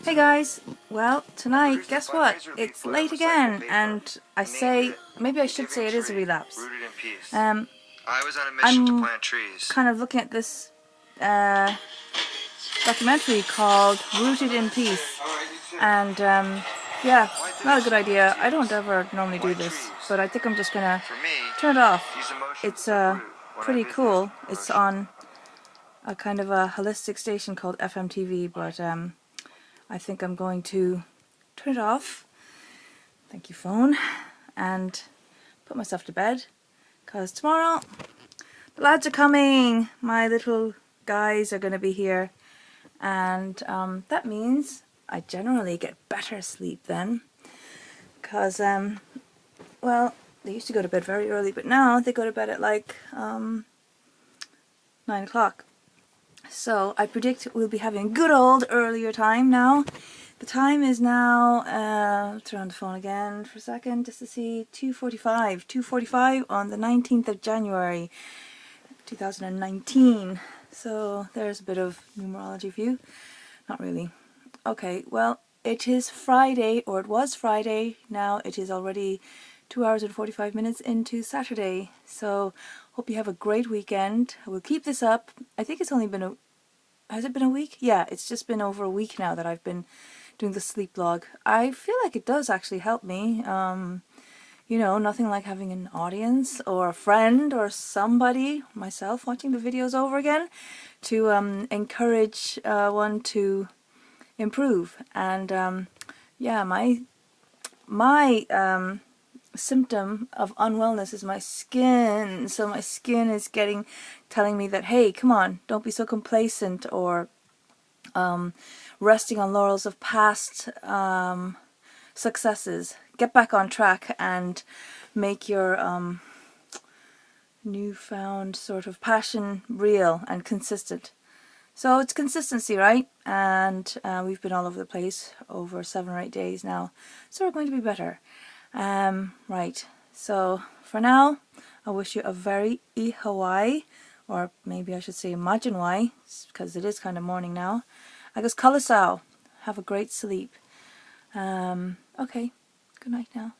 Hey guys, well tonight, guess what? It's late again, and I say, maybe I should say it is a relapse. I'm kind of looking at this documentary called Rooted in Peace, and yeah, not a good idea. I don't ever normally do this, but I think I'm just gonna turn it off. It's pretty cool. It's on a kind of a holistic station called FMTV, but I think I'm going to turn it off, thank you phone, and put myself to bed, because tomorrow the lads are coming. My little guys are going to be here, and that means I generally get better sleep then, because well, they used to go to bed very early, but now they go to bed at like 9 o'clock. So I predict we'll be having a good old earlier time now. The time is now, turn on the phone again for a second just to see, 2:45. 2:45 on the 19th of January 2019. So there's a bit of numerology for you. Not really. Okay, well, it is Friday, or it was Friday. Now it is already 2 hours and 45 minutes into Saturday. So hope you have a great weekend. I will keep this up. I think it's only been has it been a week? Yeah, it's just been over a week now that I've been doing the sleep log. I feel like it does actually help me. You know, nothing like having an audience or a friend or somebody, myself, watching the videos over again to encourage one to improve. And yeah, my symptom of unwellness is my skin. So my skin is telling me that, hey, come on, don't be so complacent, or resting on laurels of past successes. Get back on track and make your newfound sort of passion real and consistent. So it's consistency, right? And we've been all over the place over 7 or 8 days now, so we're going to be better. Right, so for now, I wish you a very Hawaii, or maybe I should say imagine why, because it is kind of morning now. Agus Codladh. Have a great sleep. Okay, good night now.